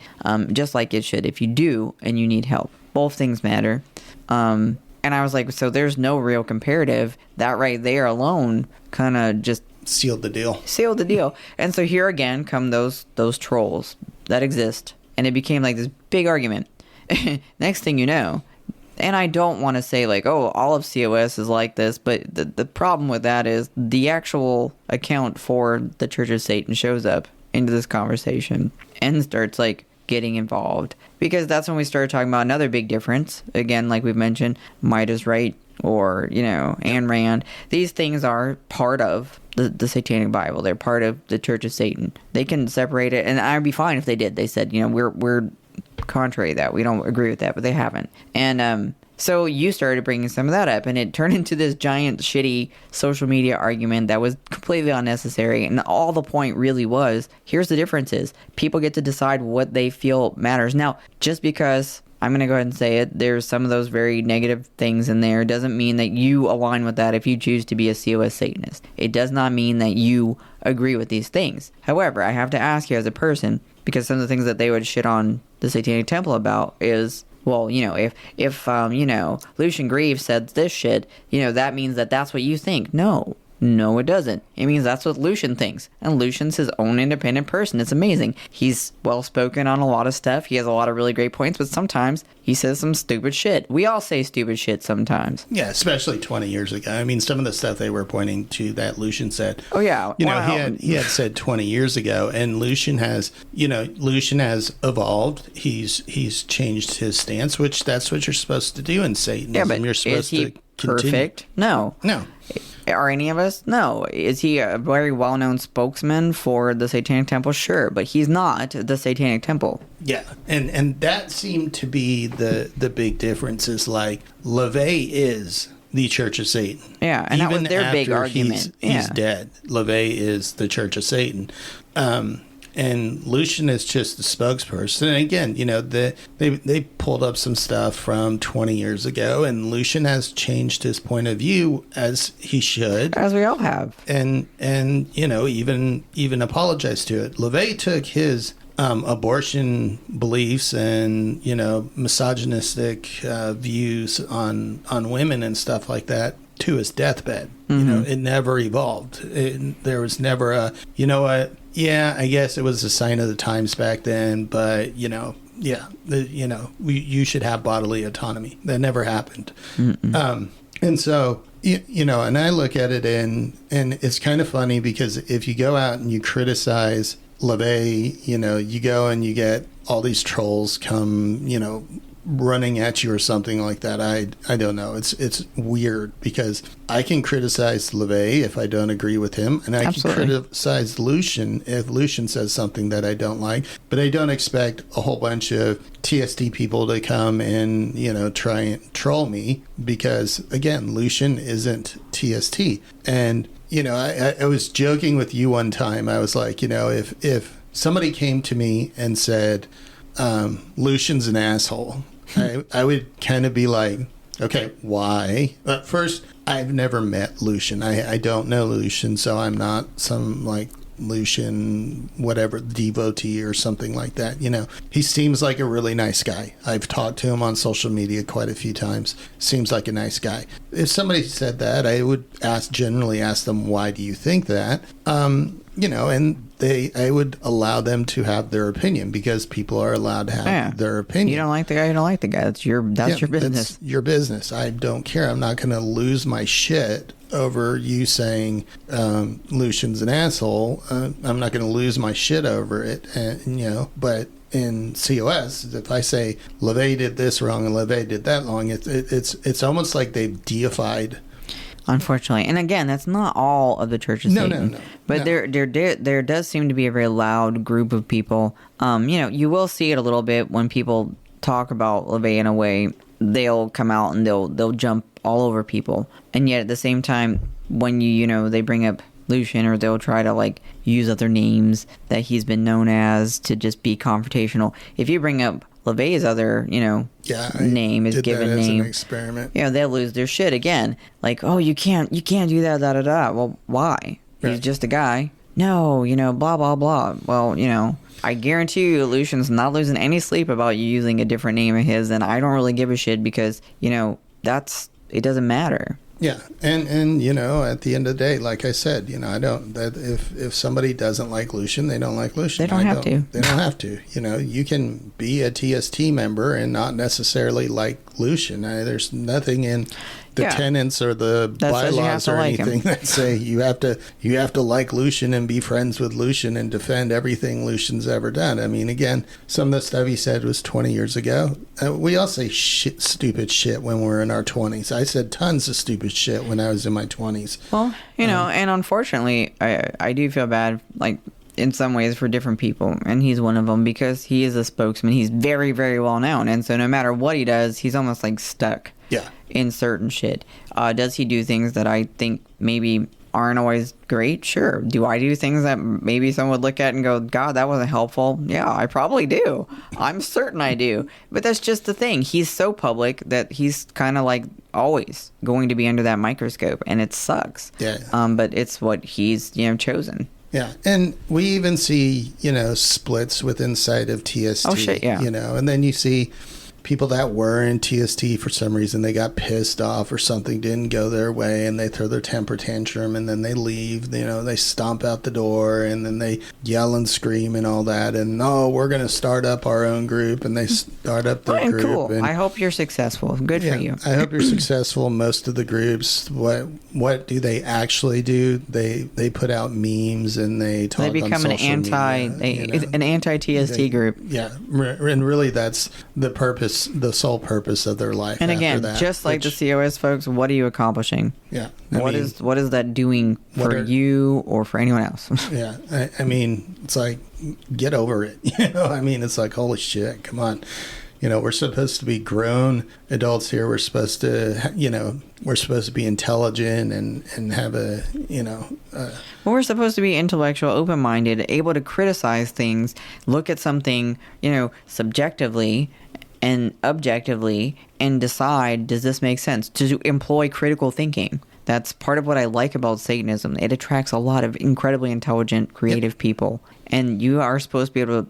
A: Just like it should. If you do and you need help, both things matter. And I was like, so there's no real comparative. That right there alone kind of just
B: sealed the deal.
A: And so here again come those trolls that exist. And it became like this big argument. Next thing you know, and I don't want to say like, oh, all of COS is like this, but the problem with that is the actual account for the Church of Satan shows up into this conversation and starts like getting involved, because that's when we started talking about another big difference. Again, like we've mentioned, Midas Right or, Ayn Rand. These things are part of the Satanic Bible. They're part of the Church of Satan. They can separate it, and I'd be fine if they did. They said, we're contrary to that. We don't agree with that, but they haven't. And so you started bringing some of that up, and it turned into this giant shitty social media argument that was completely unnecessary. And all the point really was, here's the differences. People get to decide what they feel matters. Now, just because, I'm going to go ahead and say it, there's some of those very negative things in there, doesn't mean that you align with that if you choose to be a COS Satanist. It does not mean that you agree with these things. However, I have to ask you as a person, because some of the things that they would shit on the Satanic Temple about is, well, if Lucien Greaves said this shit, that means that that's what you think. No, it doesn't. It means that's what Lucien thinks. And Lucien's his own independent person. It's amazing. He's well-spoken on a lot of stuff. He has a lot of really great points, but sometimes he says some stupid shit. We all say stupid shit sometimes.
B: Yeah, especially 20 years ago. I mean, some of the stuff they were pointing to that Lucien said.
A: Oh, yeah.
B: He had said 20 years ago, and Lucien has evolved. He's changed his stance, that's what you're supposed to do in Satanism.
A: Yeah, but
B: you're supposed
A: is he
B: to continue.
A: perfect? No. Are any of us? No. Is he a very well-known spokesman for the Satanic Temple? Sure, but he's not the Satanic Temple.
B: Yeah, and that seemed to be the big difference. Is like LaVey is the Church of Satan.
A: Yeah, and
B: even
A: that was their big argument.
B: He's dead. LaVey is the Church of Satan. And Lucien is just the spokesperson. And again, they pulled up some stuff from 20 years ago, and Lucien has changed his point of view, as he should,
A: as we all have,
B: and even apologized to it. LaVey took his abortion beliefs and misogynistic views on women and stuff like that to his deathbed.
A: Mm-hmm.
B: It never evolved. There was never a, yeah, I guess it was a sign of the times back then, but you should have bodily autonomy. That never happened. And so and I look at it and it's kind of funny, because if you go out and you criticize LaVey, you go and you get all these trolls come, running at you or something like that. I don't know. It's weird, because I can criticize LaVey if I don't agree with him, and I
A: Absolutely.
B: can criticize Lucien if Lucien says something that I don't like, but I don't expect a whole bunch of TST people to come and try and troll me, because again, Lucien isn't TST. And I was joking with you one time. I was like, if somebody came to me and said Lucien's an asshole, I would kind of be like, okay, why? But first, I've never met Lucien. I don't know Lucien, so I'm not some like Lucien whatever devotee or something like that. He seems like a really nice guy. I've talked to him on social media quite a few times. Seems like a nice guy. If somebody said that, I would generally ask them, why do you think that? And I would allow them to have their opinion, because people are allowed to have their opinion.
A: You don't like the guy, you don't like the guy. That's your business.
B: That's your business. I don't care. I'm not going to lose my shit over you saying Lucian's an asshole. I'm not going to lose my shit over it, but in COS, if I say LaVey did this wrong and LaVey did that wrong, it's almost like they've deified.
A: Unfortunately, and again, that's not all of the Church of Satan.
B: No.
A: But there does seem to be a very loud group of people. You will see it a little bit when people talk about LaVey in a way. They'll come out and they'll jump all over people, and yet at the same time, when they bring up Lucian, or they'll try to like use other names that he's been known as to just be confrontational. If you bring up LaVey's other, name, his given name,
B: as an experiment.
A: They'll lose their shit again. Like, oh, you can't do that, da da da. Well, why?
B: Right.
A: He's just a guy. No, blah blah blah. Well, I guarantee you, Lucian's not losing any sleep about you using a different name of his, and I don't really give a shit because it doesn't matter.
B: Yeah, and at the end of the day, like I said, I don't. That if somebody doesn't like Lucian, they don't like Lucian.
A: They don't have to.
B: They don't have to. You can be a TST member and not necessarily like Lucian. There's nothing in the tenets or the bylaws or anything that say you have to like Lucian and be friends with Lucian and defend everything Lucian's ever done. I mean, again, some of the stuff he said was 20 years ago. We all say stupid shit when we're in our 20s. I said tons of stupid shit when I was in my 20s.
A: Well, and unfortunately, I do feel bad, like, in some ways for different people, and he's one of them because he is a spokesman. He's very, very well known, and so no matter what he does, he's almost like stuck in certain shit. Does he do things that I think maybe aren't always great? Sure. Do I do things that maybe someone would look at and go, God, that wasn't helpful? Yeah, I probably do. I'm certain I do. But that's just the thing. He's so public that he's kind of like always going to be under that microscope, and it sucks.
B: Yeah.
A: But it's what he's chosen.
B: Yeah, and we even see, splits inside of TST.
A: Oh, shit, yeah.
B: And then you see people that were in TST for some reason, they got pissed off or something didn't go their way, and they throw their temper tantrum, and then they leave. They stomp out the door, and then they yell and scream and all that, and we're going to start up our own group, and they start up their group.
A: Cool.
B: And
A: I hope you're successful. Good for you.
B: I hope you're successful. Most of the groups, what do they actually do? They put out memes and they talk.
A: They become
B: on social media,
A: an anti-TST group.
B: Yeah, and really that's the sole purpose of their life.
A: And again, just like the COS folks, what are you accomplishing?
B: Yeah,
A: what is that doing for you or for anyone else?
B: Yeah, I mean, it's like, get over it. It's like, holy shit, come on. We're supposed to be grown adults here. We're supposed to be intelligent and have
A: we're supposed to be intellectual, open-minded, able to criticize things, look at something, subjectively and objectively, and decide, does this make sense? To employ critical thinking. That's part of what I like about Satanism. It attracts a lot of incredibly intelligent, creative people. And you are supposed to be able to,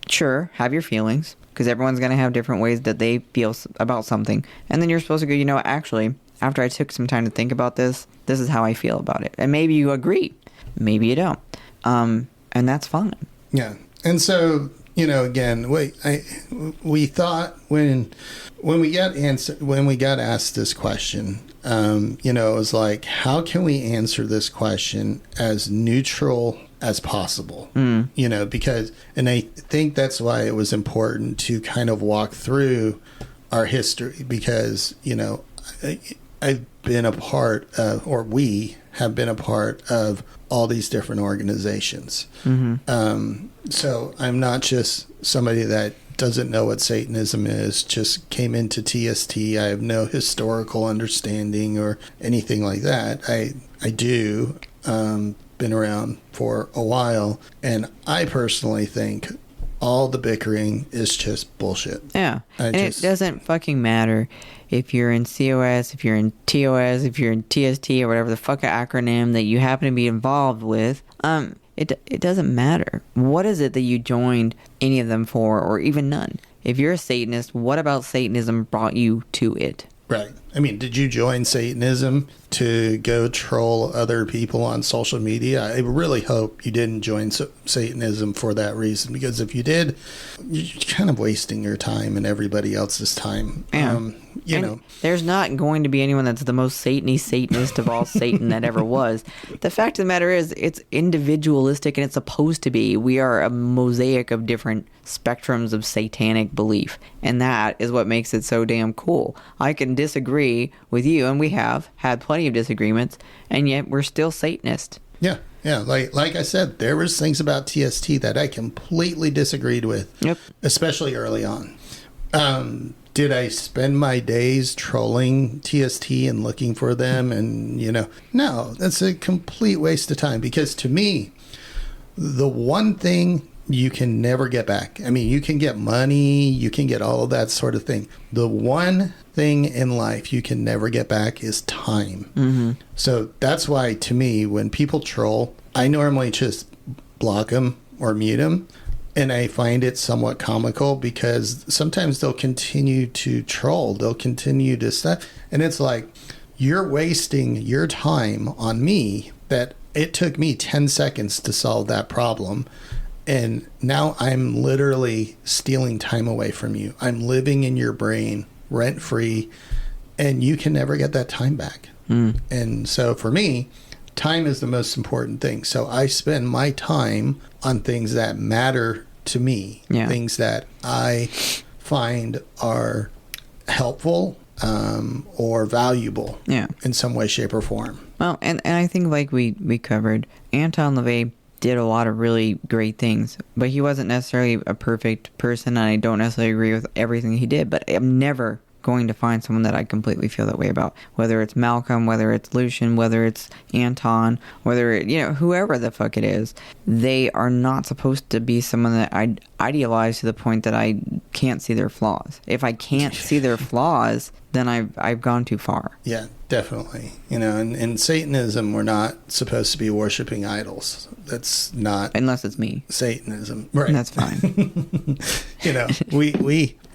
A: sure, have your feelings, because everyone's going to have different ways that they feel about something. And then you're supposed to go, actually, after I took some time to think about this is how I feel about it. And maybe you agree. Maybe you don't. And that's fine.
B: Yeah. And so, again, we thought when we got asked this question, it was like, how can we answer this question as neutral as possible? Because, and I think that's why it was important to kind of walk through our history, because, I've been a part of, or we have been a part of all these different organizations. So I'm not just somebody that doesn't know what Satanism is, just came into TST. I have no historical understanding or anything like that. I do, been around for a while, and I personally think all the bickering is just bullshit.
A: Yeah. It doesn't fucking matter if you're in COS, if you're in TOS, if you're in TST, or whatever the fuck acronym that you happen to be involved with. It doesn't matter. What is it that you joined any of them for, or even none? If you're a Satanist, what about Satanism brought you to it?
B: Right. I mean, did you join Satanism to go troll other people on social media? I really hope you didn't join Satanism for that reason, because if you did, you're kind of wasting your time and everybody else's time.
A: Yeah.
B: you know.
A: There's not going to be anyone that's the most Satanist of all Satan that ever was. The fact of the matter is, it's individualistic, and it's supposed to be. We are a mosaic of different spectrums of satanic belief, and that is what makes it so damn cool. I can disagree with you, and we have had plenty of disagreements, and yet we're still Satanist.
B: Yeah. Like I said, there was things about TST that I completely disagreed with, especially early on. Did I spend my days trolling TST and looking for them? And, no, that's a complete waste of time, because to me, the one thing you can never get back. I mean, you can get money, you can get all of that sort of thing. The one thing in life you can never get back is time. Mm-hmm. So that's why, to me, when people troll, I normally just block them or mute them. And I find it somewhat comical, because sometimes they'll continue to troll. They'll continue to stuff. And it's like, you're wasting your time on me that it took me 10 seconds to solve that problem. And now I'm literally stealing time away from you. I'm living in your brain rent free, and you can never get that time back. And so for me, time is the most important thing. So I spend my time on things that matter to me, things that I find are helpful or valuable in some way, shape, or form.
A: Well, and I think, like we covered, Anton LaVey did a lot of really great things, but he wasn't necessarily a perfect person, and I don't necessarily agree with everything he did, but I'm never going to find someone that I completely feel that way about, whether it's Malcolm, whether it's Lucian, whether it's Anton, whether it, whoever the fuck it is. They are not supposed to be someone that I idealize to the point that I can't see their flaws. If I can't see their flaws, then I've gone too far.
B: Yeah, definitely. In Satanism, we're not supposed to be worshiping idols. That's not,
A: unless it's me.
B: Satanism, right?
A: And that's fine.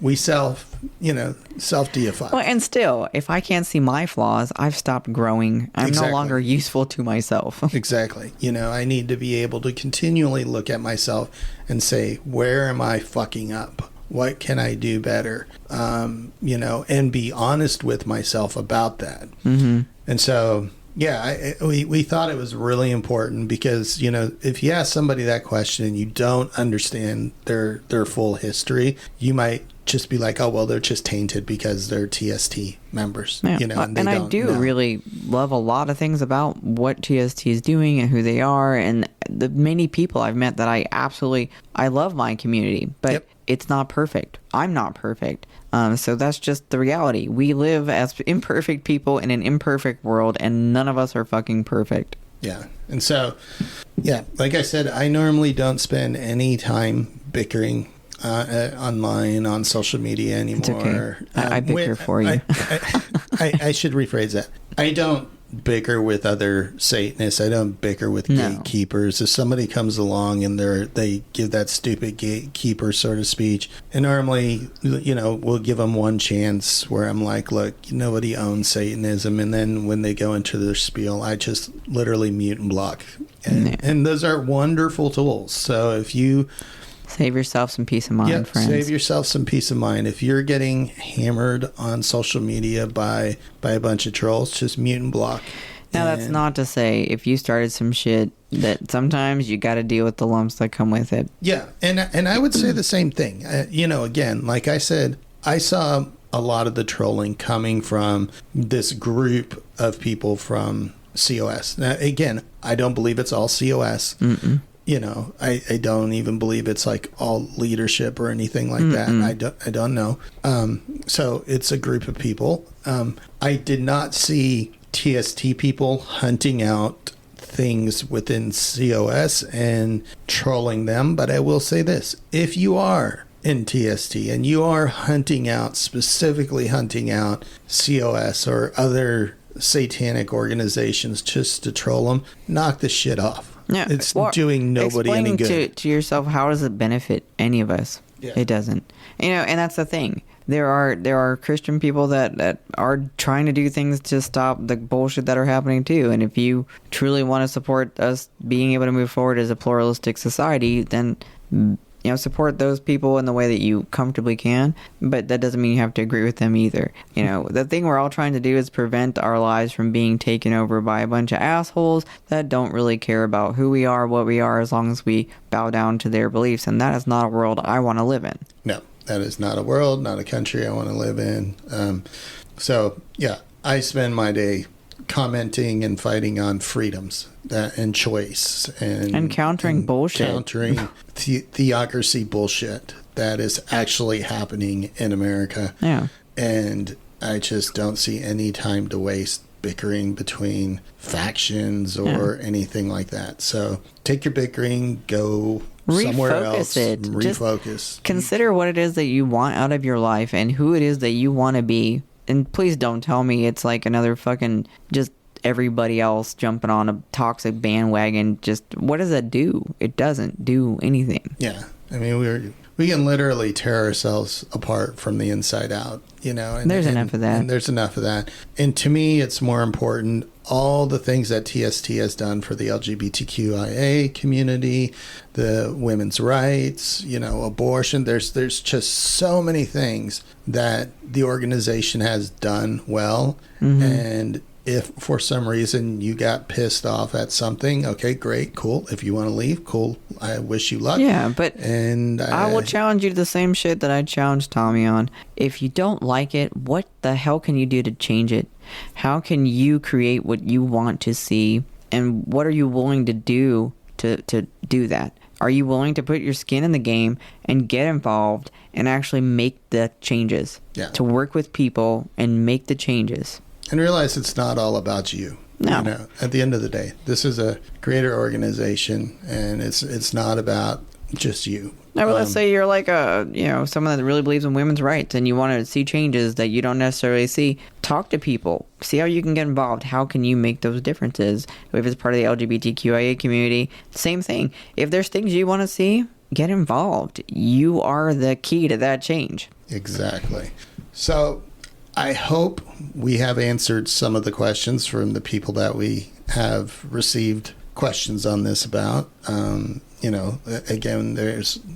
B: we self-deify.
A: Well, and still, if I can't see my flaws, I've stopped growing. I'm no longer useful to myself.
B: Exactly. I need to be able to continually look at myself and say, where am I fucking up? What can I do better? And be honest with myself about that. Mm-hmm. And so, we thought it was really important, because, if you ask somebody that question and you don't understand their full history, you might just be like, oh, well, they're just tainted because they're TST members. And
A: I do really love a lot of things about what TST is doing and who they are, and the many people I've met that I love my community, but it's not perfect. I'm not perfect. So that's just the reality. We live as imperfect people in an imperfect world, and none of us are fucking perfect.
B: Yeah. And so, like I said, I normally don't spend any time bickering online on social media anymore.
A: It's okay. I bicker for you.
B: I should rephrase that. I don't bicker with other Satanists. I don't bicker with gatekeepers. If somebody comes along and they give that stupid gatekeeper sort of speech, and normally, we'll give them one chance where I'm like, look, nobody owns Satanism. And then when they go into their spiel, I just literally mute and block. And those are wonderful tools. So if you
A: save yourself some peace of mind, friends.
B: Save yourself some peace of mind. If you're getting hammered on social media by a bunch of trolls, just mute and block.
A: Now, that's not to say if you started some shit that sometimes you got to deal with the lumps that come with it.
B: Yeah, and I would say the same thing. Again, like I said, I saw a lot of the trolling coming from this group of people from COS. Now, again, I don't believe it's all COS. Mm-mm. I don't even believe it's like all leadership or anything like that. I don't know. So it's a group of people. I did not see TST people hunting out things within COS and trolling them. But I will say this: if you are in TST and you are specifically hunting out COS or other satanic organizations just to troll them, knock the shit off.
A: Yeah,
B: it's doing nobody any good.
A: Explain to yourself, how does it benefit any of us? Yeah. It doesn't. And that's the thing. There are Christian people that are trying to do things to stop the bullshit that are happening too. And if you truly want to support us being able to move forward as a pluralistic society, then support those people in the way that you comfortably can, but that doesn't mean you have to agree with them either. The thing we're all trying to do is prevent our lives from being taken over by a bunch of assholes that don't really care about who we are, what we are, as long as we bow down to their beliefs. And that is not a world I want to live in.
B: No, that is not a world, not a country I want to live in. So, yeah, I spend my day commenting and fighting on freedoms and choice and
A: countering bullshit.
B: Countering theocracy bullshit that is actually happening in America.
A: Yeah.
B: And I just don't see any time to waste bickering between factions or anything like that. So take your bickering, go somewhere else, refocus.
A: Just consider what it is that you want out of your life and who it is that you want to be. And please don't tell me it's like another fucking just everybody else jumping on a toxic bandwagon. Just what does that do? It doesn't do anything.
B: Yeah. I mean, we can literally tear ourselves apart from the inside out, And
A: there's enough of that.
B: And there's enough of that. And to me, it's more important all the things that TST has done for the LGBTQIA community, the women's rights, abortion. There's just so many things that the organization has done well. Mm-hmm. And if for some reason you got pissed off at something, okay, great, cool. If you want to leave, cool. I wish you luck.
A: Yeah, but I will challenge you to the same shit that I challenged Tommy on. If you don't like it, what the hell can you do to change it? How can you create what you want to see? And what are you willing to do to do that? Are you willing to put your skin in the game and get involved and actually make the changes?
B: Yeah.
A: To work with people and make the changes.
B: And realize it's not all about you.
A: No.
B: At the end of the day, this is a greater organization, and it's not about just you.
A: No, but let's say you're like someone that really believes in women's rights, and you want to see changes that you don't necessarily see. Talk to people. See how you can get involved. How can you make those differences? If it's part of the LGBTQIA community, same thing. If there's things you want to see, get involved. You are the key to that change.
B: Exactly. So I hope we have answered some of the questions from the people that we have received questions on this about. Again,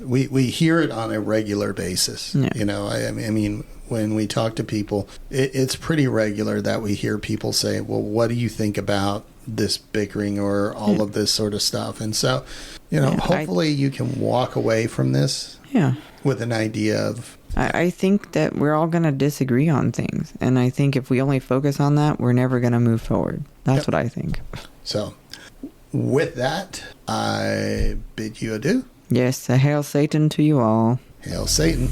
B: we hear it on a regular basis.
A: Yeah.
B: I mean, when we talk to people, it's pretty regular that we hear people say, well, what do you think about this bickering or all of this sort of stuff? And so, hopefully you can walk away from this with an idea of,
A: I think that we're all going to disagree on things. And I think if we only focus on that, we're never going to move forward. That's what I think.
B: So, with that, I bid you adieu.
A: Yes, hail Satan to you all.
B: Hail Satan.